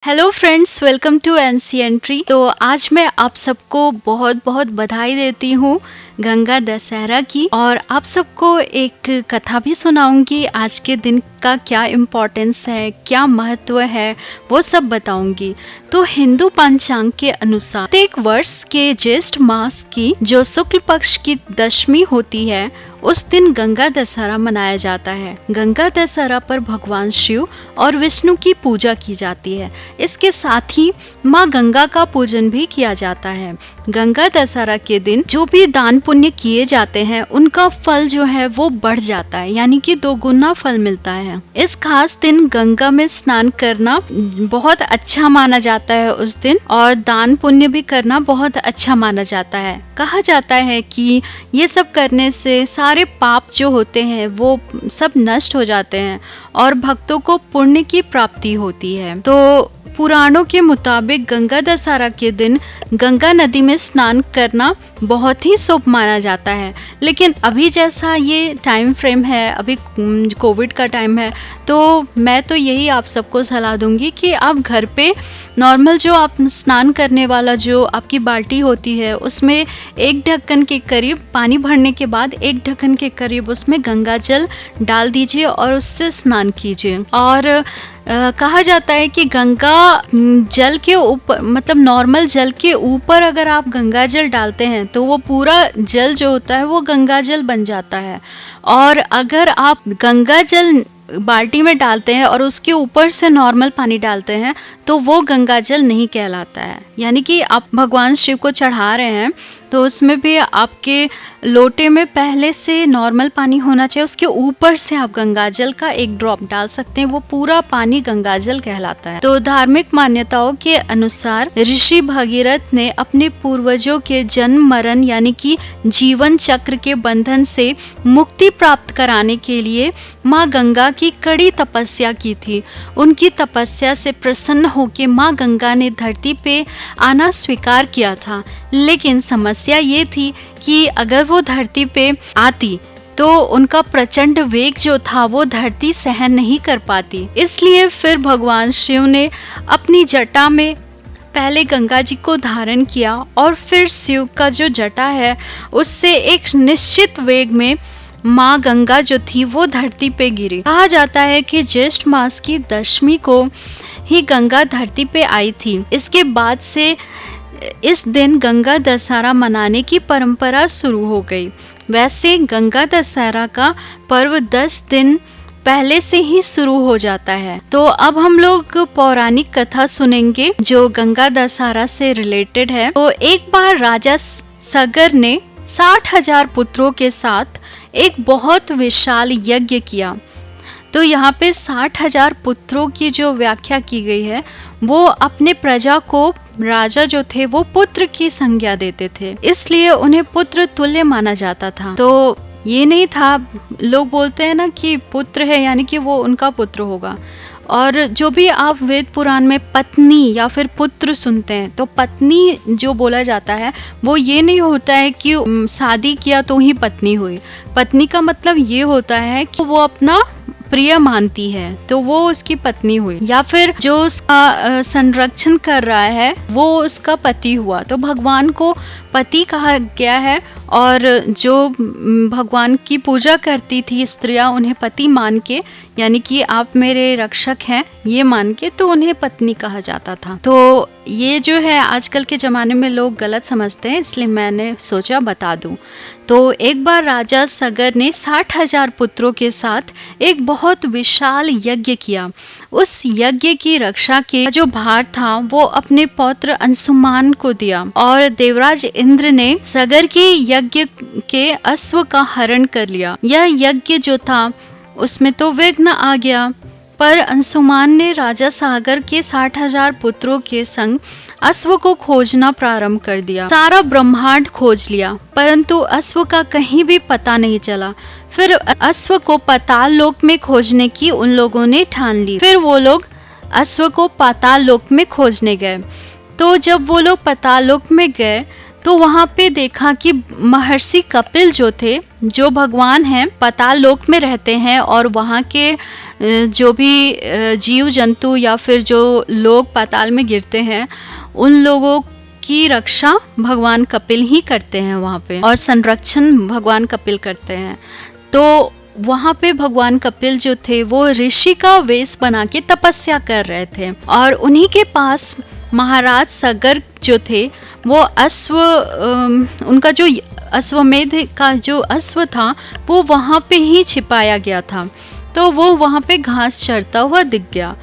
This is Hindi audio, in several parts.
Hello friends, welcome to NC entry. तो आज मैं आप सबको बहुत बहुत बधाई देती हूँ गंगा दशहरा की, और आप सबको एक कथा भी सुनाऊंगी। आज के दिन का क्या इम्पोर्टेंस है, क्या महत्व है, वो सब बताऊंगी। तो हिंदू पंचांग के अनुसार प्रत्येक वर्ष के ज्येष्ठ मास की जो शुक्ल पक्ष की दशमी होती है, उस दिन गंगा दशहरा मनाया जाता है। गंगा दशहरा पर भगवान शिव और विष्णु की पूजा की जाती है। इसके साथ ही माँ गंगा का पूजन भी किया जाता है। गंगा दशहरा के दिन जो भी दान पुण्य किए जाते हैं, उनका फल जो है वो बढ़ जाता है, यानी कि 2 गुना फल मिलता है। इस खास दिन गंगा में स्नान करना बहुत अच्छा माना जाता है उस दिन, और दान पुण्य भी करना बहुत अच्छा माना जाता है। कहा जाता है कि ये सब करने से सारे पाप जो होते हैं वो सब नष्ट हो जाते हैं और भक्तों को पुण्य की प्राप्ति होती है। तो पुराणों के मुताबिक गंगा दशहरा के दिन गंगा नदी में स्नान करना बहुत ही शुभ माना जाता है। लेकिन अभी जैसा ये टाइम फ्रेम है, अभी कोविड का टाइम है, तो मैं तो यही आप सबको सलाह दूंगी कि आप घर पे नॉर्मल जो आप स्नान करने वाला जो आपकी बाल्टी होती है, उसमें 1 ढक्कन के करीब पानी भरने के बाद 1 ढक्कन के करीब उसमें गंगा जल डाल दीजिए और उससे स्नान कीजिए। और कहा जाता है कि गंगा जल के ऊपर, मतलब नॉर्मल जल के ऊपर अगर आप गंगा जल डालते हैं तो वो पूरा जल जो होता है वो गंगा जल बन जाता है। और अगर आप गंगा जल बाल्टी में डालते हैं और उसके ऊपर से नॉर्मल पानी डालते हैं तो वो गंगा जल नहीं कहलाता है। यानी कि आप भगवान शिव को चढ़ा रहे हैं तो उसमें भी आपके लोटे में पहले से नॉर्मल पानी होना चाहिए, उसके ऊपर से आप गंगा जल का 1 ड्रॉप डाल सकते हैं, वो पूरा पानी गंगा जल कहलाता है। तो धार्मिक मान्यताओं के अनुसार ऋषि भगीरथ ने अपने पूर्वजों के जन्म मरण यानी कि जीवन चक्र के बंधन से मुक्ति प्राप्त कराने के लिए माँ गंगा की कड़ी तपस्या की थी। उनकी तपस्या से प्रसन्न होकर माँ गंगा ने धरती पे आना स्वीकार किया था। लेकिन समस्या ये थी कि अगर वो धरती पे आती तो उनका प्रचंड वेग जो था वो धरती सहन नहीं कर पाती। इसलिए फिर भगवान शिव ने अपनी जटा में पहले गंगा जी को धारण किया और फिर शिव का जो जटा है उससे एक निश्चित वेग में माँ गंगा जो थी वो धरती पे गिरी। कहा जाता है कि ज्येष्ठ मास की दशमी को ही गंगा धरती पे आई थी। इसके बाद से इस दिन गंगा दशहरा मनाने की परंपरा शुरू हो गई। वैसे गंगा दशहरा का पर्व 10 दिन पहले से ही शुरू हो जाता है। तो अब हम लोग पौराणिक कथा सुनेंगे जो गंगा दशहरा से रिलेटेड है। तो एक बार राजा सगर ने 60,000 पुत्रों के साथ एक बहुत विशाल यज्ञ किया। तो यहाँ पे 60,000 पुत्रों की जो व्याख्या की गई है वो अपने प्रजा को, राजा जो थे वो पुत्र की संज्ञा देते थे, इसलिए उन्हें पुत्र तुल्य माना जाता था। तो ये नहीं था, लोग बोलते हैं ना कि पुत्र है यानी कि वो उनका पुत्र होगा। और जो भी आप वेद पुराण में पत्नी या फिर पुत्र सुनते हैं, तो पत्नी जो बोला जाता है वो ये नहीं होता है कि शादी किया तो ही पत्नी हुई। पत्नी का मतलब ये होता है कि वो अपना प्रिय मानती है तो वो उसकी पत्नी हुई, या फिर जो उसका संरक्षण कर रहा है वो उसका पति हुआ। तो भगवान को पति कहा गया है, और जो भगवान की पूजा करती थी स्त्रियां, उन्हें पति मान के, यानी कि आप मेरे रक्षक हैं ये मान के, तो उन्हें पत्नी कहा जाता था। तो ये जो है आजकल के ज़माने में लोग गलत समझते हैं, इसलिए मैंने सोचा बता दूं। तो एक बार राजा सगर ने 60,000 पुत्रों के साथ एक बहुत विशाल यज्ञ किया। उस यज्ञ की रक्षा के जो भार था वो अपने पौत्र अंशुमान को दिया, और देवराज इंद्र ने सगर के यज्ञ के अश्व का हरण कर लिया। यह यज्ञ जो था उसमें तो विघ्न आ गया, पर अंशुमान ने राजा सागर के 60,000 पुत्रों के संग अश्व को खोजना प्रारंभ कर दिया। सारा ब्रह्मांड खोज लिया, परंतु अश्व का कहीं भी पता नहीं चला। फिर अश्व को पाताल लोक में खोजने की उन लोगों ने ठान ली। फिर वो लोग अश्व को पाताल लोक में खोजने गए। तो जब वो लोग पाताल लोक में गए तो वहाँ पे देखा कि महर्षि कपिल जो थे, जो भगवान हैं, पाताल लोक में रहते हैं और वहाँ के जो भी जीव जंतु या फिर जो लोग पाताल में गिरते हैं, उन लोगों की रक्षा भगवान कपिल ही करते हैं वहाँ पे, और संरक्षण भगवान कपिल करते हैं। तो वहाँ पे भगवान कपिल जो थे वो ऋषि का वेश बना के तपस्या कर रहे थे, और उन्हीं के पास महाराज सगर जो थे वो उनका जो अश्वमेध का जो अश्व था वो वहाँ पे ही छिपाया गया था। तो वो वहाँ पे घास चरता हुआ दिख गया।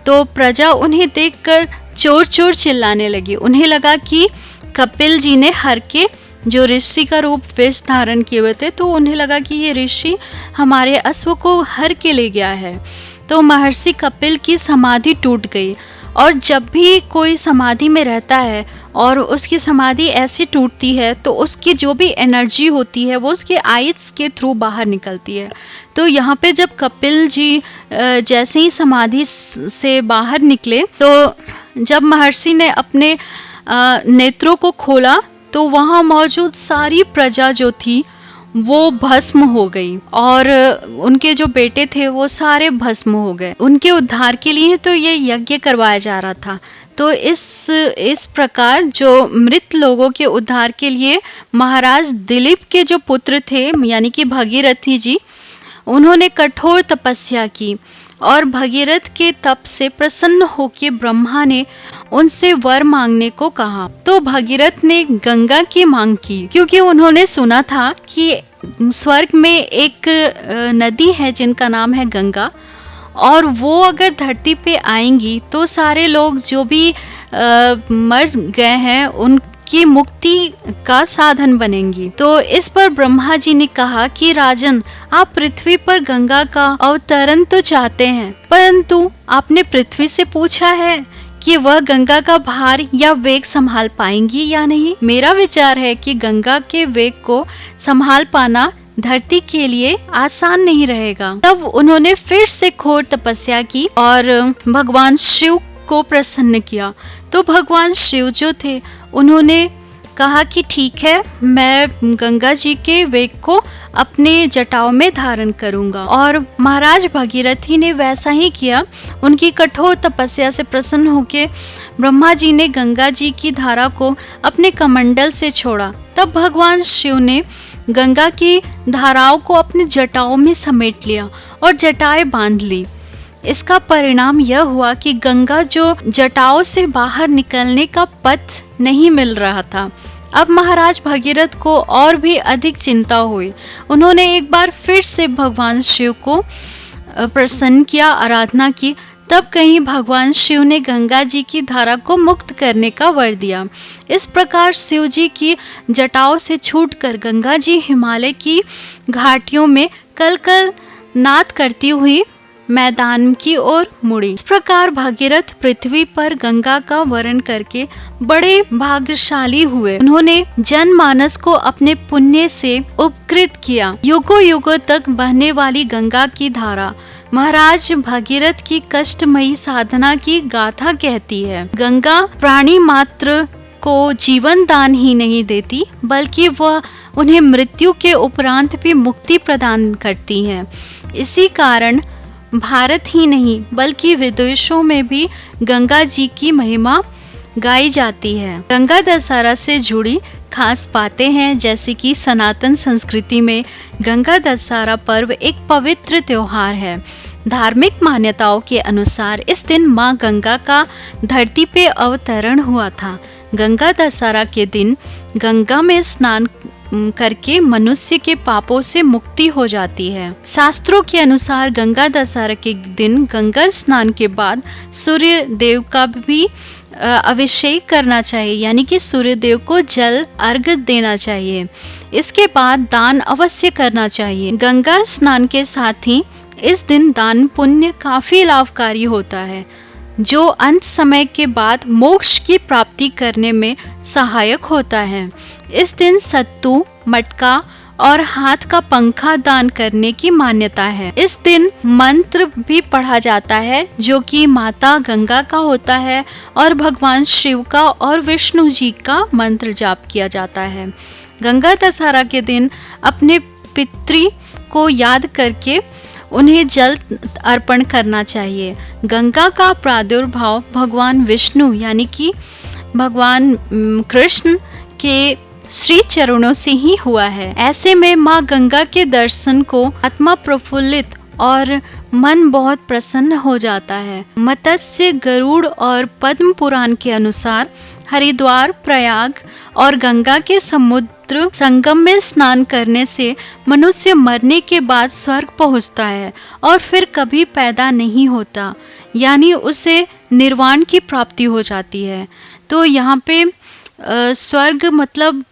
तो प्रजा उन्हें देखकर चोर चोर चिल्लाने लगी। उन्हें लगा कि कपिल जी ने हर के जो ऋषि का रूप वेश धारण किए हुए थे, तो उन्हें लगा कि ये ऋषि हमारे अश्व को हर के ले गया है। तो महर्षि कपिल की समाधि टूट गई, और जब भी कोई समाधि में रहता है और उसकी समाधि ऐसी टूटती है तो उसकी जो भी एनर्जी होती है वो उसके आइज के थ्रू बाहर निकलती है। तो यहाँ पे जब कपिल जी जैसे ही समाधि से बाहर निकले, तो जब महर्षि ने अपने नेत्रों को खोला तो वहाँ मौजूद सारी प्रजा जो थी वो भस्म हो गई, और उनके जो बेटे थे वो सारे भस्म हो गए। उनके उद्धार के लिए तो ये यज्ञ करवाया जा रहा था। तो इस प्रकार जो मृत लोगों के उद्धार के लिए महाराज दिलीप के जो पुत्र थे यानी कि भगीरथी जी, उन्होंने कठोर तपस्या की, और भगीरथ के तप से प्रसन्न होकर ब्रह्मा ने उनसे वर मांगने को कहा। तो भगीरथ ने गंगा की मांग की, क्योंकि उन्होंने सुना था कि स्वर्ग में एक नदी है जिनका नाम है गंगा, और वो अगर धरती पे आएंगी तो सारे लोग जो भी मर गए हैं उनकी मुक्ति का साधन बनेंगी। तो इस पर ब्रह्मा जी ने कहा कि राजन, आप पृथ्वी पर गंगा का अवतरण तो चाहते हैं, परंतु आपने पृथ्वी से पूछा है कि वह गंगा का भार या वेग संभाल पाएंगी या नहीं। मेरा विचार है कि गंगा के वेग को संभाल पाना धरती के लिए आसान नहीं रहेगा। तब उन्होंने फिर से घोर तपस्या की और भगवान शिव को प्रसन्न किया। तो भगवान शिव जो थे उन्होंने कहा कि ठीक है, मैं गंगा जी के वेग को अपने जटाओं में धारण करूंगा। और महाराज भगीरथी ने वैसा ही किया। उनकी कठोर तपस्या से प्रसन्न होकर ब्रह्मा जी ने गंगा जी की धारा को अपने कमंडल से छोड़ा। तब भगवान शिव ने गंगा की धाराओं को अपने जटाओं में समेट लिया और जटाएं बांध ली। इसका परिणाम यह हुआ कि गंगा जो जटाओं से बाहर निकलने का पथ नहीं मिल रहा था। अब महाराज भगीरथ को और भी अधिक चिंता हुई। उन्होंने एक बार फिर से भगवान शिव को प्रसन्न किया, आराधना की। तब कहीं भगवान शिव ने गंगा जी की धारा को मुक्त करने का वर दिया। इस प्रकार शिव जी की जटाओं से छूटकर गंगा जी हिमालय की घाटियों में कलकल नाद करती हुई मैदान की ओर मुड़ी। इस प्रकार भगीरथ पृथ्वी पर गंगा का वरण करके बड़े भाग्यशाली हुए। उन्होंने जनमानस को अपने पुण्य से उपकृत किया। युगों युगों तक बहने वाली गंगा की धारा महाराज भगीरथ की कष्टमयी साधना की गाथा कहती है। गंगा प्राणी मात्र को जीवन दान ही नहीं देती, बल्कि वह उन्हें मृत्यु के उपरांत भी मुक्ति प्रदान करती है। इसी कारण भारत ही नहीं बल्कि विदेशों में भी गंगा जी की महिमा गाई जाती है। गंगा दशहरा से जुड़ी खास बातें हैं, जैसे कि सनातन संस्कृति में गंगा दशहरा पर्व एक पवित्र त्योहार है। धार्मिक मान्यताओं के अनुसार इस दिन मां गंगा का धरती पे अवतरण हुआ था। गंगा दशहरा के दिन गंगा में स्नान करके मनुष्य के पापों से मुक्ति हो जाती है। शास्त्रों के अनुसार गंगा दशहरा के दिन गंगा स्नान के बाद सूर्य देव का भी अभिषेक करना चाहिए, यानी कि सूर्य देव को जल अर्घ्य देना चाहिए। इसके बाद दान अवश्य करना चाहिए। गंगा स्नान के साथ ही इस दिन दान पुण्य काफी लाभकारी होता है, जो अंत समय के बाद मोक्ष की प्राप्ति करने में सहायक होता है। इस दिन सत्तू, मटका और हाथ का पंखा दान करने की मान्यता है। इस दिन मंत्र भी पढ़ा जाता है जो कि माता गंगा का होता है और भगवान शिव का और विष्णु जी का मंत्र जाप किया जाता है। गंगा दशहरा के दिन अपने पितृ को याद करके उन्हें जल अर्पण करना चाहिए। गंगा का प्रादुर्भाव भगवान विष्णु यानी कि भगवान कृष्ण के श्री चरणों से ही हुआ है। ऐसे में माँ गंगा के दर्शन को आत्मा प्रफुल्लित और मन बहुत प्रसन्न हो जाता है। मत्स्य, गरुड़ और पद्म पुराण के अनुसार हरिद्वार, प्रयाग और गंगा के समुद्र संगम में स्नान करने से मनुष्य मरने के बाद स्वर्ग पहुंचता है और फिर कभी पैदा नहीं होता, यानी उसे निर्वाण की प्राप्ति हो जाती है। तो यहाँ पे स्वर्ग मतलब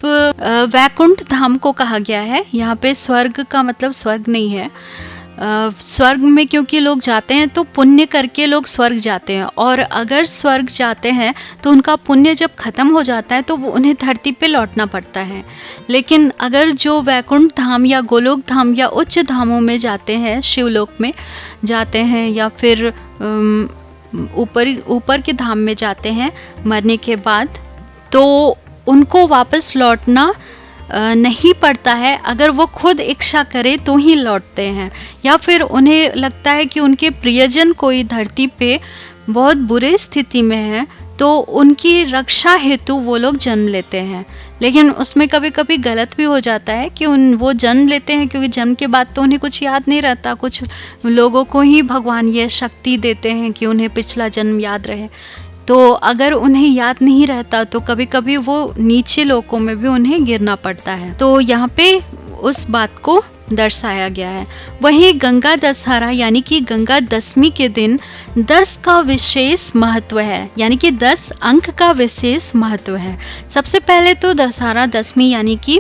वैकुंठ धाम को कहा गया है। यहाँ पे स्वर्ग का मतलब स्वर्ग नहीं है। स्वर्ग में क्योंकि लोग जाते हैं तो पुण्य करके लोग स्वर्ग जाते हैं, और अगर स्वर्ग जाते हैं तो उनका पुण्य जब खत्म हो जाता है तो वो उन्हें धरती पे लौटना पड़ता है। लेकिन अगर जो वैकुंठ धाम या गोलोक धाम या उच्च धामों में जाते हैं, शिवलोक में जाते हैं या फिर ऊपर के धाम में जाते हैं मरने के बाद, तो उनको वापस लौटना नहीं पड़ता है। अगर वो खुद इच्छा करे तो ही लौटते हैं, या फिर उन्हें लगता है कि उनके प्रियजन कोई धरती पे बहुत बुरे स्थिति में है तो उनकी रक्षा हेतु वो लोग जन्म लेते हैं। लेकिन उसमें कभी कभी गलत भी हो जाता है कि वो जन्म लेते हैं क्योंकि जन्म के बाद तो उन्हें कुछ याद नहीं रहता। कुछ लोगों को ही भगवान ये शक्ति देते हैं कि उन्हें पिछला जन्म याद रहे। तो अगर उन्हें याद नहीं रहता तो कभी कभी वो नीचे लोकों में भी उन्हें गिरना पड़ता है। तो यहाँ पे उस बात को दर्शाया गया है। वहीं गंगा दशहरा यानी कि गंगा दशमी के दिन 10 का विशेष महत्व है, यानी कि 10 अंक का विशेष महत्व है। सबसे पहले तो दशहरा दशमी यानी कि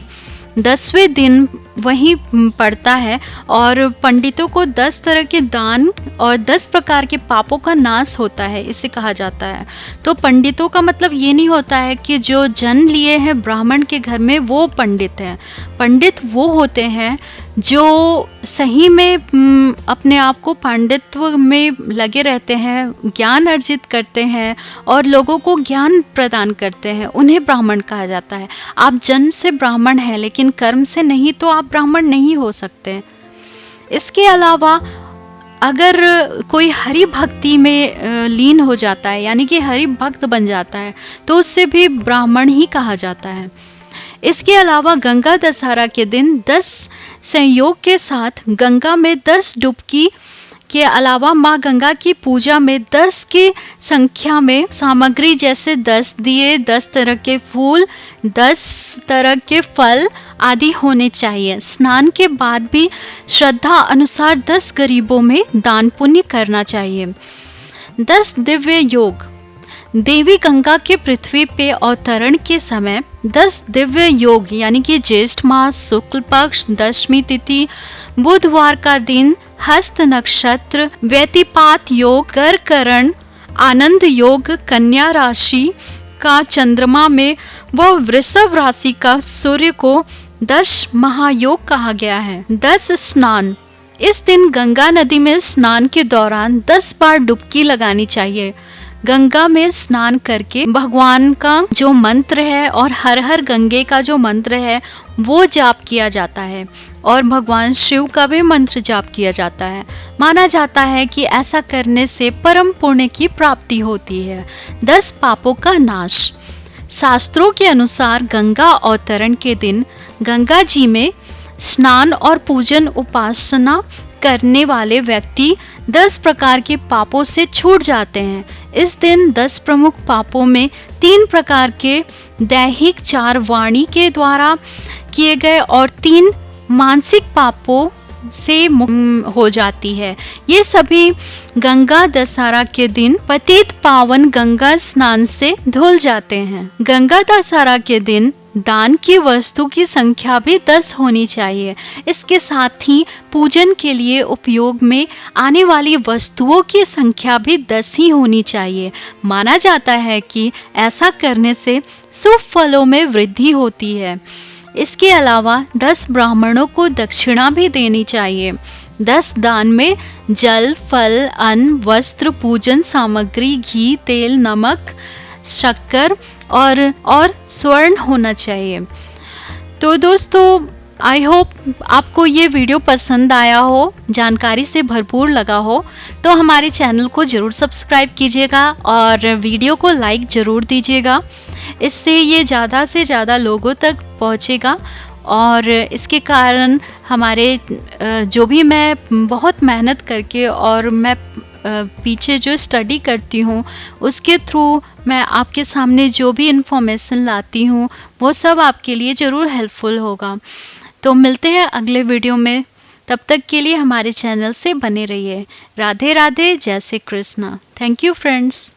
10वें दिन वही पड़ता है और पंडितों को 10 तरह के दान और 10 प्रकार के पापों का नाश होता है, इसे कहा जाता है। तो पंडितों का मतलब ये नहीं होता है कि जो जन्म लिए हैं ब्राह्मण के घर में वो पंडित हैं। पंडित वो होते हैं जो सही में अपने आप को पांडित्य में लगे रहते हैं, ज्ञान अर्जित करते हैं और लोगों को ज्ञान प्रदान करते हैं, उन्हें ब्राह्मण कहा जाता है। आप जन्म से ब्राह्मण हैं लेकिन कर्म से नहीं, तो आप ब्राह्मण नहीं हो सकते। इसके अलावा अगर कोई हरि भक्ति में लीन हो जाता है यानी कि हरि भक्त बन जाता है तो उससे भी ब्राह्मण ही कहा जाता है। इसके अलावा गंगा दशहरा के दिन 10 संयोग के साथ गंगा में 10 डुबकी के अलावा माँ गंगा की पूजा में 10 की संख्या में सामग्री जैसे 10 दिए, 10 तरह के फूल, 10 तरह के फल आदि होने चाहिए। स्नान के बाद भी श्रद्धा अनुसार 10 गरीबों में दान पुण्य करना चाहिए। 10 दिव्य योग। देवी गंगा के पृथ्वी पे अवतरण के समय 10 दिव्य योग यानी कि ज्येष्ठ मास, शुक्ल पक्ष, दशमी तिथि, बुधवार का दिन, हस्त नक्षत्र, व्यतिपात योग, करकरण, आनंद योग, कन्या राशि का चंद्रमा में व वृषभ राशि का सूर्य को 10 महायोग कहा गया है। 10 स्नान। इस दिन गंगा नदी में स्नान के दौरान 10 बार डुबकी लगानी चाहिए। गंगा में स्नान करके भगवान का जो मंत्र है और हर हर गंगे का जो मंत्र है वो जाप किया जाता है और भगवान शिव का भी मंत्र जाप किया जाता है। माना जाता है कि ऐसा करने से परम पुण्य की प्राप्ति होती है। 10 पापों का नाश। शास्त्रों के अनुसार गंगा अवतरण के दिन गंगा जी में स्नान और पूजन उपासना करने वाले व्यक्ति 10 प्रकार के पापों से छूट जाते हैं। इस दिन 10 प्रमुख पापों में 3 प्रकार के दैहिक, 4 वाणी के द्वारा किए गए और 3 मानसिक पापों से मुक्त हो जाती है। ये सभी गंगा दशहरा के दिन पतित पावन गंगा स्नान से धुल जाते हैं। गंगा दशहरा के दिन दान की वस्तु की संख्या भी 10 होनी चाहिए। इसके साथ ही पूजन के लिए उपयोग में आने वाली वस्तुओं की संख्या भी 10 ही होनी चाहिए। माना जाता है कि ऐसा करने से शुभ फलों में वृद्धि होती है। इसके अलावा 10 ब्राह्मणों को दक्षिणा भी देनी चाहिए। 10 दान में जल, फल, अन्न, वस्त्र, पूजन सामग्री, घी, तेल, नमक, शक्कर और स्वर्ण होना चाहिए। तो दोस्तों, आई होप आपको ये वीडियो पसंद आया हो, जानकारी से भरपूर लगा हो। तो हमारे चैनल को ज़रूर सब्सक्राइब कीजिएगा और वीडियो को लाइक ज़रूर दीजिएगा। इससे ये ज़्यादा से ज़्यादा लोगों तक पहुँचेगा और इसके कारण हमारे जो भी मैं बहुत मेहनत करके और मैं पीछे जो स्टडी करती हूँ उसके थ्रू मैं आपके सामने जो भी इन्फॉर्मेशन लाती हूँ वो सब आपके लिए ज़रूर हेल्पफुल होगा। तो मिलते हैं अगले वीडियो में, तब तक के लिए हमारे चैनल से बने रहिए। राधे राधे, जय Shri Krishna. Thank you friends.